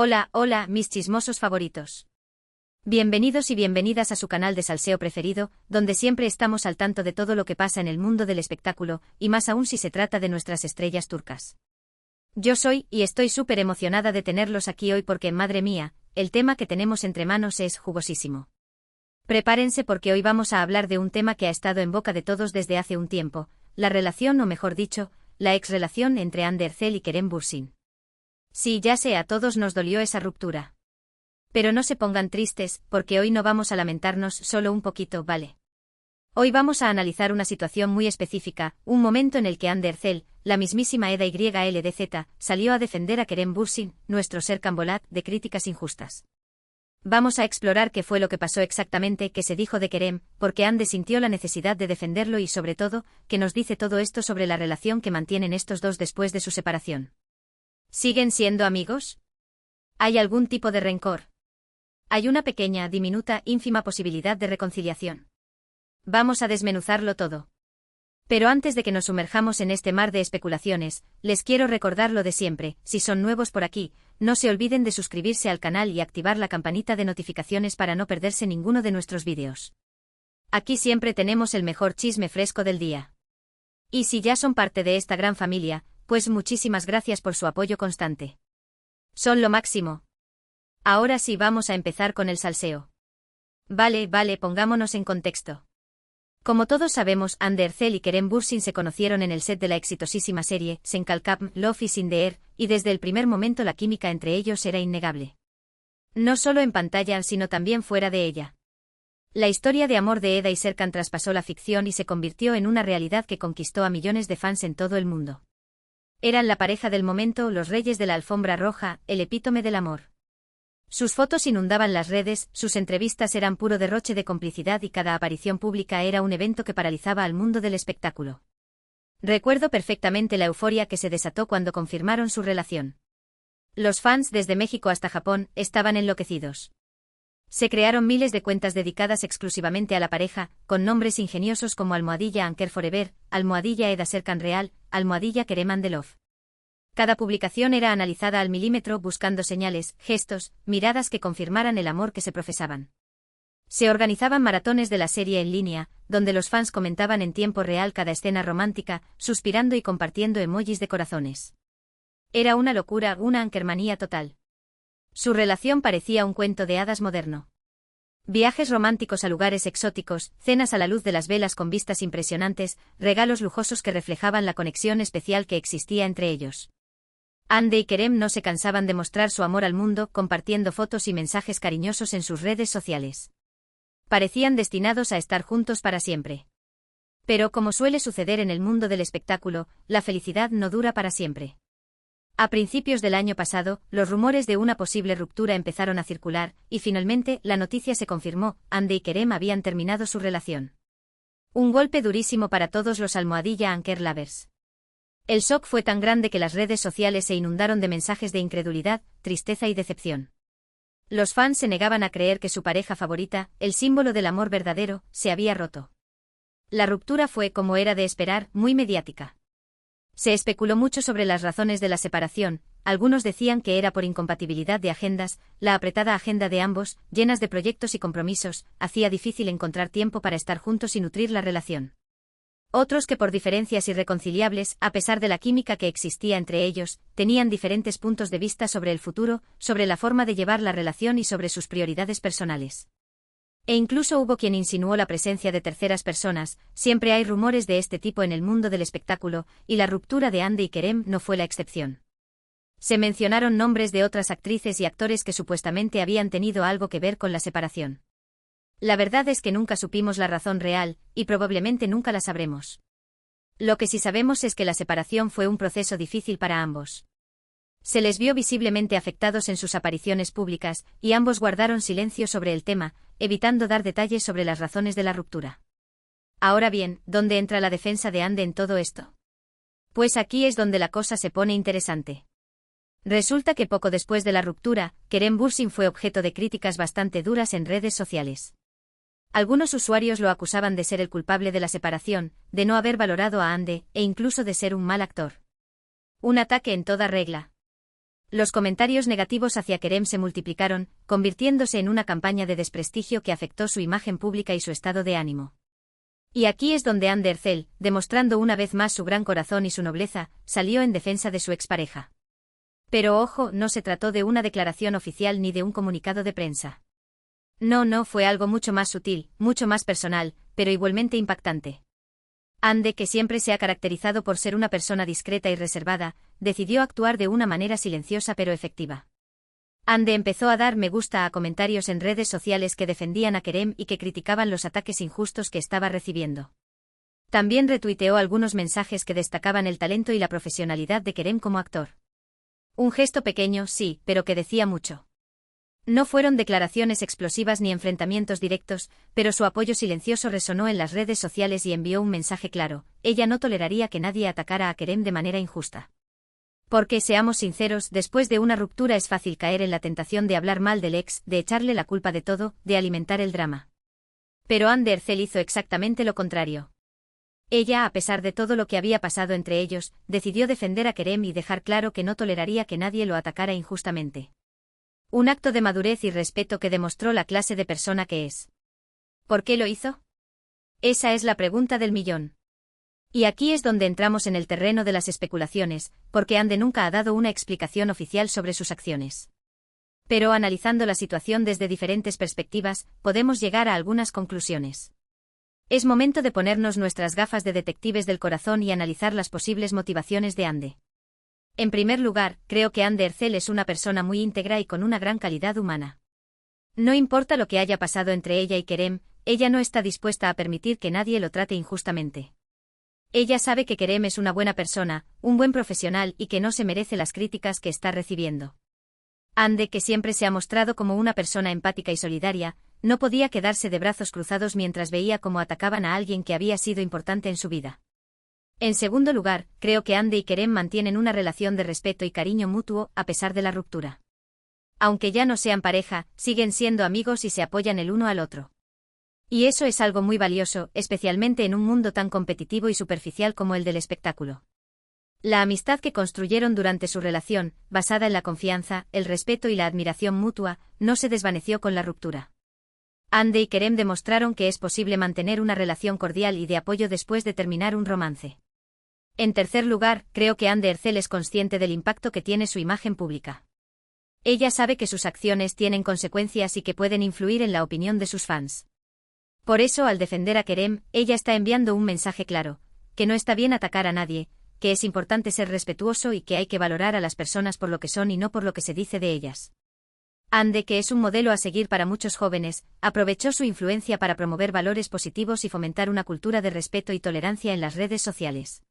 Hola, hola, mis chismosos favoritos. Bienvenidos y bienvenidas a su canal de salseo preferido, donde siempre estamos al tanto de todo lo que pasa en el mundo del espectáculo, y más aún si se trata de nuestras estrellas turcas. Yo soy, y estoy súper emocionada de tenerlos aquí hoy porque, madre mía, el tema que tenemos entre manos es jugosísimo. Prepárense porque hoy vamos a hablar de un tema que ha estado en boca de todos desde hace un tiempo, la relación o mejor dicho, la ex-relación entre Hande Erçel y Kerem Bürsin. Sí, ya sé, a todos nos dolió esa ruptura. Pero no se pongan tristes, porque hoy no vamos a lamentarnos solo un poquito, ¿vale? Hoy vamos a analizar una situación muy específica, un momento en el que Hande Erçel, la mismísima Eda YLDZ, salió a defender a Kerem Bürsin, nuestro Serkan Bolat, de críticas injustas. Vamos a explorar qué fue lo que pasó exactamente, qué se dijo de Kerem, por qué Hande sintió la necesidad de defenderlo y sobre todo, qué nos dice todo esto sobre la relación que mantienen estos dos después de su separación. ¿Siguen siendo amigos? ¿Hay algún tipo de rencor? ¿Hay una pequeña, diminuta, ínfima posibilidad de reconciliación? Vamos a desmenuzarlo todo. Pero antes de que nos sumerjamos en este mar de especulaciones, les quiero recordar lo de siempre: si son nuevos por aquí, no se olviden de suscribirse al canal y activar la campanita de notificaciones para no perderse ninguno de nuestros vídeos. Aquí siempre tenemos el mejor chisme fresco del día. Y si ya son parte de esta gran familia, pues muchísimas gracias por su apoyo constante. Son lo máximo. Ahora sí vamos a empezar con el salseo. Vale, pongámonos en contexto. Como todos sabemos, Hande Erçel y Kerem Bürsin se conocieron en el set de la exitosísima serie Sen Kalkam, Love is in the Air, y desde el primer momento la química entre ellos era innegable. No solo en pantalla sino también fuera de ella. La historia de amor de Eda y Serkan traspasó la ficción y se convirtió en una realidad que conquistó a millones de fans en todo el mundo. Eran la pareja del momento, los reyes de la alfombra roja, el epítome del amor. Sus fotos inundaban las redes, sus entrevistas eran puro derroche de complicidad y cada aparición pública era un evento que paralizaba al mundo del espectáculo. Recuerdo perfectamente la euforia que se desató cuando confirmaron su relación. Los fans desde México hasta Japón estaban enloquecidos. Se crearon miles de cuentas dedicadas exclusivamente a la pareja, con nombres ingeniosos como @Anker Forever, @Eda Serkan Real, @Kerem and Love. Cada publicación era analizada al milímetro buscando señales, gestos, miradas que confirmaran el amor que se profesaban. Se organizaban maratones de la serie en línea, donde los fans comentaban en tiempo real cada escena romántica, suspirando y compartiendo emojis de corazones. Era una locura, una ankermanía total. Su relación parecía un cuento de hadas moderno. Viajes románticos a lugares exóticos, cenas a la luz de las velas con vistas impresionantes, regalos lujosos que reflejaban la conexión especial que existía entre ellos. Hande y Kerem no se cansaban de mostrar su amor al mundo, compartiendo fotos y mensajes cariñosos en sus redes sociales. Parecían destinados a estar juntos para siempre. Pero como suele suceder en el mundo del espectáculo, la felicidad no dura para siempre. A principios del año pasado, los rumores de una posible ruptura empezaron a circular, y finalmente, la noticia se confirmó: Hande y Kerem habían terminado su relación. Un golpe durísimo para todos los @Anker lovers. El shock fue tan grande que las redes sociales se inundaron de mensajes de incredulidad, tristeza y decepción. Los fans se negaban a creer que su pareja favorita, el símbolo del amor verdadero, se había roto. La ruptura fue, como era de esperar, muy mediática. Se especuló mucho sobre las razones de la separación. Algunos decían que era por incompatibilidad de agendas, la apretada agenda de ambos, llenas de proyectos y compromisos, hacía difícil encontrar tiempo para estar juntos y nutrir la relación. Otros que por diferencias irreconciliables, a pesar de la química que existía entre ellos, tenían diferentes puntos de vista sobre el futuro, sobre la forma de llevar la relación y sobre sus prioridades personales. E incluso hubo quien insinuó la presencia de terceras personas. Siempre hay rumores de este tipo en el mundo del espectáculo, y la ruptura de Hande y Kerem no fue la excepción. Se mencionaron nombres de otras actrices y actores que supuestamente habían tenido algo que ver con la separación. La verdad es que nunca supimos la razón real, y probablemente nunca la sabremos. Lo que sí sabemos es que la separación fue un proceso difícil para ambos. Se les vio visiblemente afectados en sus apariciones públicas, y ambos guardaron silencio sobre el tema, evitando dar detalles sobre las razones de la ruptura. Ahora bien, ¿dónde entra la defensa de Hande en todo esto? Pues aquí es donde la cosa se pone interesante. Resulta que poco después de la ruptura, Kerem Bürsin fue objeto de críticas bastante duras en redes sociales. Algunos usuarios lo acusaban de ser el culpable de la separación, de no haber valorado a Hande, e incluso de ser un mal actor. Un ataque en toda regla. Los comentarios negativos hacia Kerem se multiplicaron, convirtiéndose en una campaña de desprestigio que afectó su imagen pública y su estado de ánimo. Y aquí es donde Hande Erçel, demostrando una vez más su gran corazón y su nobleza, salió en defensa de su expareja. Pero ojo, no se trató de una declaración oficial ni de un comunicado de prensa. No, fue algo mucho más sutil, mucho más personal, pero igualmente impactante. Hande, que siempre se ha caracterizado por ser una persona discreta y reservada, decidió actuar de una manera silenciosa pero efectiva. Hande empezó a dar me gusta a comentarios en redes sociales que defendían a Kerem y que criticaban los ataques injustos que estaba recibiendo. También retuiteó algunos mensajes que destacaban el talento y la profesionalidad de Kerem como actor. Un gesto pequeño, sí, pero que decía mucho. No fueron declaraciones explosivas ni enfrentamientos directos, pero su apoyo silencioso resonó en las redes sociales y envió un mensaje claro: ella no toleraría que nadie atacara a Kerem de manera injusta. Porque, seamos sinceros, después de una ruptura es fácil caer en la tentación de hablar mal del ex, de echarle la culpa de todo, de alimentar el drama. Pero Hande Erçel hizo exactamente lo contrario. Ella, a pesar de todo lo que había pasado entre ellos, decidió defender a Kerem y dejar claro que no toleraría que nadie lo atacara injustamente. Un acto de madurez y respeto que demostró la clase de persona que es. ¿Por qué lo hizo? Esa es la pregunta del millón. Y aquí es donde entramos en el terreno de las especulaciones, porque Hande nunca ha dado una explicación oficial sobre sus acciones. Pero analizando la situación desde diferentes perspectivas, podemos llegar a algunas conclusiones. Es momento de ponernos nuestras gafas de detectives del corazón y analizar las posibles motivaciones de Hande. En primer lugar, creo que Hande Erçel es una persona muy íntegra y con una gran calidad humana. No importa lo que haya pasado entre ella y Kerem, ella no está dispuesta a permitir que nadie lo trate injustamente. Ella sabe que Kerem es una buena persona, un buen profesional y que no se merece las críticas que está recibiendo. Hande, que siempre se ha mostrado como una persona empática y solidaria, no podía quedarse de brazos cruzados mientras veía cómo atacaban a alguien que había sido importante en su vida. En segundo lugar, creo que Hande y Kerem mantienen una relación de respeto y cariño mutuo a pesar de la ruptura. Aunque ya no sean pareja, siguen siendo amigos y se apoyan el uno al otro. Y eso es algo muy valioso, especialmente en un mundo tan competitivo y superficial como el del espectáculo. La amistad que construyeron durante su relación, basada en la confianza, el respeto y la admiración mutua, no se desvaneció con la ruptura. Hande y Kerem demostraron que es posible mantener una relación cordial y de apoyo después de terminar un romance. En tercer lugar, creo que Hande Erçel es consciente del impacto que tiene su imagen pública. Ella sabe que sus acciones tienen consecuencias y que pueden influir en la opinión de sus fans. Por eso, al defender a Kerem, ella está enviando un mensaje claro: que no está bien atacar a nadie, que es importante ser respetuoso y que hay que valorar a las personas por lo que son y no por lo que se dice de ellas. Hande, que es un modelo a seguir para muchos jóvenes, aprovechó su influencia para promover valores positivos y fomentar una cultura de respeto y tolerancia en las redes sociales.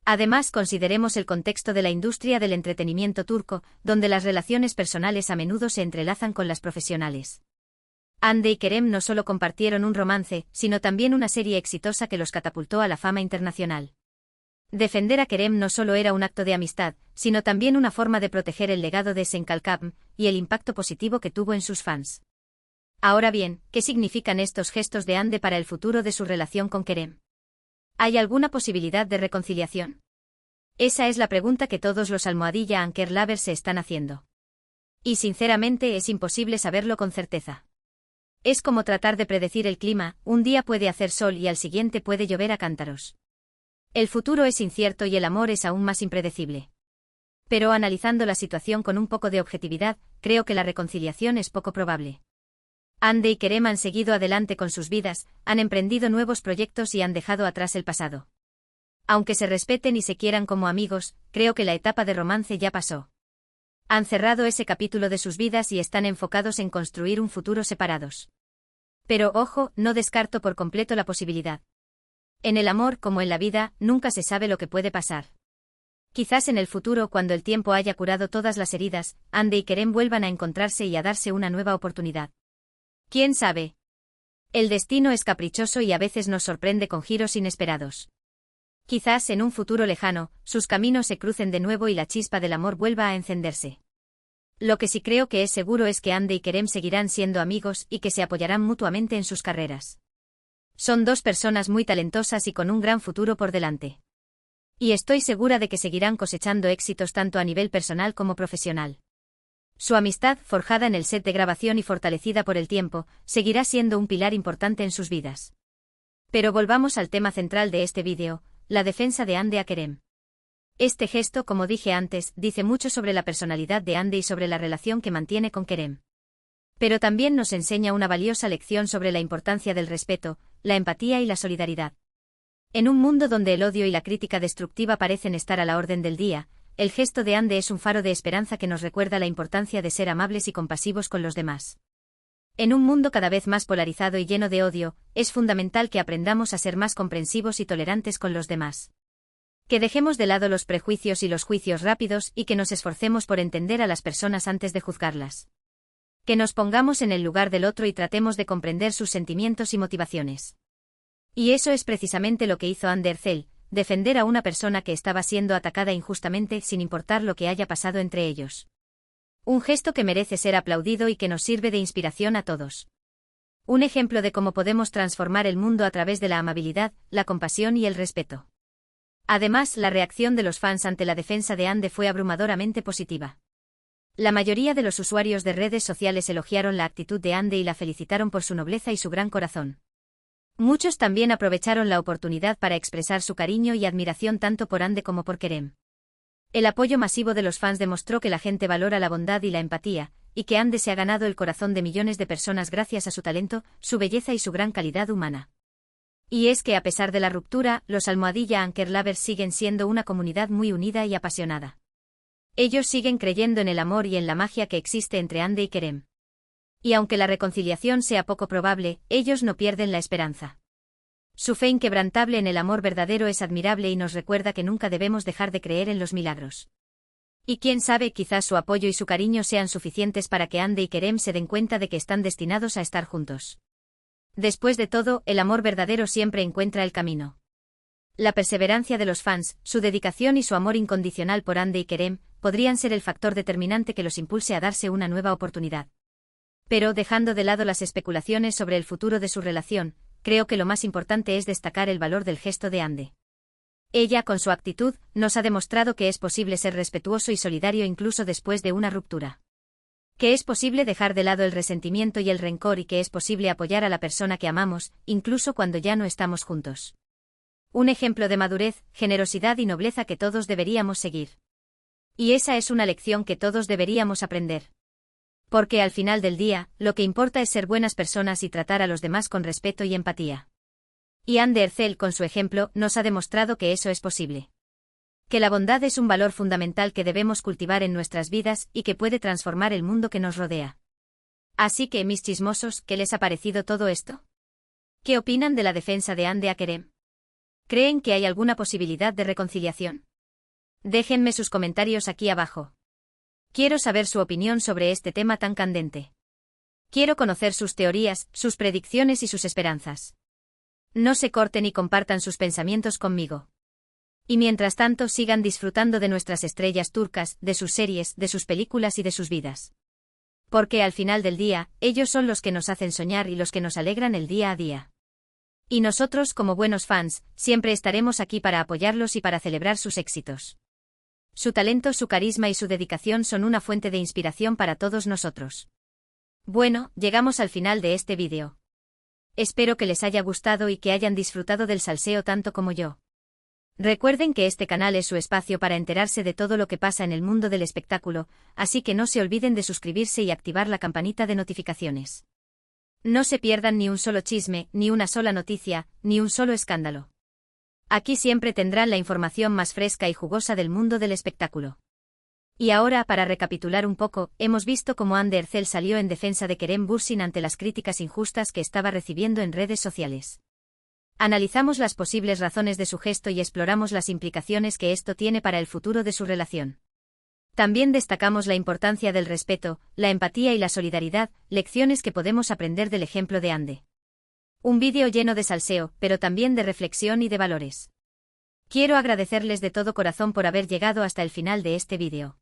Además, consideremos el contexto de la industria del entretenimiento turco, donde las relaciones personales a menudo se entrelazan con las profesionales. Hande y Kerem no solo compartieron un romance, sino también una serie exitosa que los catapultó a la fama internacional. Defender a Kerem no solo era un acto de amistad, sino también una forma de proteger el legado de Senkalkam y el impacto positivo que tuvo en sus fans. Ahora bien, ¿qué significan estos gestos de Hande para el futuro de su relación con Kerem? ¿Hay alguna posibilidad de reconciliación? Esa es la pregunta que todos los almohadilla Anker lovers se están haciendo. Y sinceramente es imposible saberlo con certeza. Es como tratar de predecir el clima: un día puede hacer sol y al siguiente puede llover a cántaros. El futuro es incierto y el amor es aún más impredecible. Pero analizando la situación con un poco de objetividad, creo que la reconciliación es poco probable. Hande y Kerem han seguido adelante con sus vidas, han emprendido nuevos proyectos y han dejado atrás el pasado. Aunque se respeten y se quieran como amigos, creo que la etapa de romance ya pasó. Han cerrado ese capítulo de sus vidas y están enfocados en construir un futuro separados. Pero ojo, no descarto por completo la posibilidad. En el amor, como en la vida, nunca se sabe lo que puede pasar. Quizás en el futuro, cuando el tiempo haya curado todas las heridas, Hande y Kerem vuelvan a encontrarse y a darse una nueva oportunidad. ¿Quién sabe? El destino es caprichoso y a veces nos sorprende con giros inesperados. Quizás en un futuro lejano, sus caminos se crucen de nuevo y la chispa del amor vuelva a encenderse. Lo que sí creo que es seguro es que Hande y Kerem seguirán siendo amigos y que se apoyarán mutuamente en sus carreras. Son dos personas muy talentosas y con un gran futuro por delante. Y estoy segura de que seguirán cosechando éxitos tanto a nivel personal como profesional. Su amistad, forjada en el set de grabación y fortalecida por el tiempo, seguirá siendo un pilar importante en sus vidas. Pero volvamos al tema central de este vídeo, la defensa de Hande a Kerem. Este gesto, como dije antes, dice mucho sobre la personalidad de Hande y sobre la relación que mantiene con Kerem. Pero también nos enseña una valiosa lección sobre la importancia del respeto, la empatía y la solidaridad. En un mundo donde el odio y la crítica destructiva parecen estar a la orden del día, el gesto de Hande es un faro de esperanza que nos recuerda la importancia de ser amables y compasivos con los demás. En un mundo cada vez más polarizado y lleno de odio, es fundamental que aprendamos a ser más comprensivos y tolerantes con los demás. Que dejemos de lado los prejuicios y los juicios rápidos y que nos esforcemos por entender a las personas antes de juzgarlas. Que nos pongamos en el lugar del otro y tratemos de comprender sus sentimientos y motivaciones. Y eso es precisamente lo que hizo Hande Erçel, defender a una persona que estaba siendo atacada injustamente sin importar lo que haya pasado entre ellos. Un gesto que merece ser aplaudido y que nos sirve de inspiración a todos. Un ejemplo de cómo podemos transformar el mundo a través de la amabilidad, la compasión y el respeto. Además, la reacción de los fans ante la defensa de Hande fue abrumadoramente positiva. La mayoría de los usuarios de redes sociales elogiaron la actitud de Hande y la felicitaron por su nobleza y su gran corazón. Muchos también aprovecharon la oportunidad para expresar su cariño y admiración tanto por Hande como por Kerem. El apoyo masivo de los fans demostró que la gente valora la bondad y la empatía, y que Hande se ha ganado el corazón de millones de personas gracias a su talento, su belleza y su gran calidad humana. Y es que a pesar de la ruptura, los Almohadilla Anchor Lovers siguen siendo una comunidad muy unida y apasionada. Ellos siguen creyendo en el amor y en la magia que existe entre Hande y Kerem. Y aunque la reconciliación sea poco probable, ellos no pierden la esperanza. Su fe inquebrantable en el amor verdadero es admirable y nos recuerda que nunca debemos dejar de creer en los milagros. Y quién sabe, quizás su apoyo y su cariño sean suficientes para que Hande y Kerem se den cuenta de que están destinados a estar juntos. Después de todo, el amor verdadero siempre encuentra el camino. La perseverancia de los fans, su dedicación y su amor incondicional por Hande y Kerem, podrían ser el factor determinante que los impulse a darse una nueva oportunidad. Pero, dejando de lado las especulaciones sobre el futuro de su relación, creo que lo más importante es destacar el valor del gesto de Hande. Ella, con su actitud, nos ha demostrado que es posible ser respetuoso y solidario incluso después de una ruptura. Que es posible dejar de lado el resentimiento y el rencor y que es posible apoyar a la persona que amamos, incluso cuando ya no estamos juntos. Un ejemplo de madurez, generosidad y nobleza que todos deberíamos seguir. Y esa es una lección que todos deberíamos aprender. Porque al final del día, lo que importa es ser buenas personas y tratar a los demás con respeto y empatía. Y Hande Erçel, con su ejemplo, nos ha demostrado que eso es posible. Que la bondad es un valor fundamental que debemos cultivar en nuestras vidas y que puede transformar el mundo que nos rodea. Así que, mis chismosos, ¿qué les ha parecido todo esto? ¿Qué opinan de la defensa de Hande a Kerem? ¿Creen que hay alguna posibilidad de reconciliación? Déjenme sus comentarios aquí abajo. Quiero saber su opinión sobre este tema tan candente. Quiero conocer sus teorías, sus predicciones y sus esperanzas. No se corten y compartan sus pensamientos conmigo. Y mientras tanto sigan disfrutando de nuestras estrellas turcas, de sus series, de sus películas y de sus vidas. Porque al final del día, ellos son los que nos hacen soñar y los que nos alegran el día a día. Y nosotros, como buenos fans, siempre estaremos aquí para apoyarlos y para celebrar sus éxitos. Su talento, su carisma y su dedicación son una fuente de inspiración para todos nosotros. Bueno, llegamos al final de este vídeo. Espero que les haya gustado y que hayan disfrutado del salseo tanto como yo. Recuerden que este canal es su espacio para enterarse de todo lo que pasa en el mundo del espectáculo, así que no se olviden de suscribirse y activar la campanita de notificaciones. No se pierdan ni un solo chisme, ni una sola noticia, ni un solo escándalo. Aquí siempre tendrán la información más fresca y jugosa del mundo del espectáculo. Y ahora, para recapitular un poco, hemos visto cómo Hande Erçel salió en defensa de Kerem Bürsin ante las críticas injustas que estaba recibiendo en redes sociales. Analizamos las posibles razones de su gesto y exploramos las implicaciones que esto tiene para el futuro de su relación. También destacamos la importancia del respeto, la empatía y la solidaridad, lecciones que podemos aprender del ejemplo de Hande. Un vídeo lleno de salseo, pero también de reflexión y de valores. Quiero agradecerles de todo corazón por haber llegado hasta el final de este vídeo.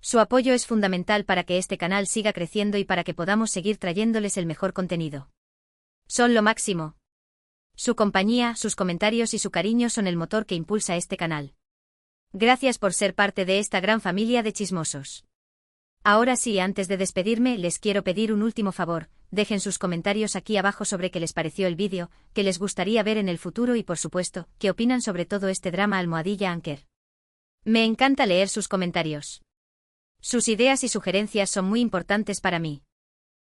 Su apoyo es fundamental para que este canal siga creciendo y para que podamos seguir trayéndoles el mejor contenido. Son lo máximo. Su compañía, sus comentarios y su cariño son el motor que impulsa este canal. Gracias por ser parte de esta gran familia de chismosos. Ahora sí, antes de despedirme, les quiero pedir un último favor. Dejen sus comentarios aquí abajo sobre qué les pareció el vídeo, qué les gustaría ver en el futuro y por supuesto, qué opinan sobre todo este drama *Anker. Me encanta leer sus comentarios. Sus ideas y sugerencias son muy importantes para mí.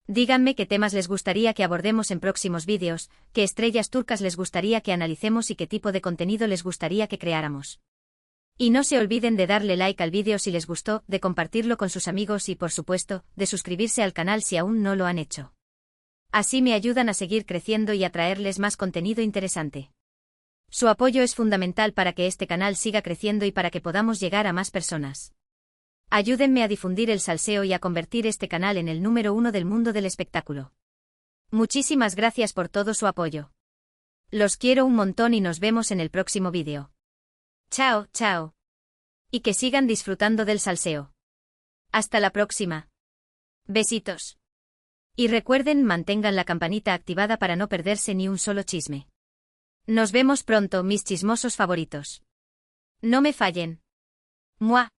Díganme qué temas les gustaría que abordemos en próximos vídeos, qué estrellas turcas les gustaría que analicemos y qué tipo de contenido les gustaría que creáramos. Y no se olviden de darle like al vídeo si les gustó, de compartirlo con sus amigos y por supuesto, de suscribirse al canal si aún no lo han hecho. Así me ayudan a seguir creciendo y a traerles más contenido interesante. Su apoyo es fundamental para que este canal siga creciendo y para que podamos llegar a más personas. Ayúdenme a difundir el salseo y a convertir este canal en el número 1 del mundo del espectáculo. Muchísimas gracias por todo su apoyo. Los quiero un montón y nos vemos en el próximo vídeo. Chao, chao. Y que sigan disfrutando del salseo. Hasta la próxima. Besitos. Y recuerden, mantengan la campanita activada para no perderse ni un solo chisme. Nos vemos pronto, mis chismosos favoritos. No me fallen. Mua.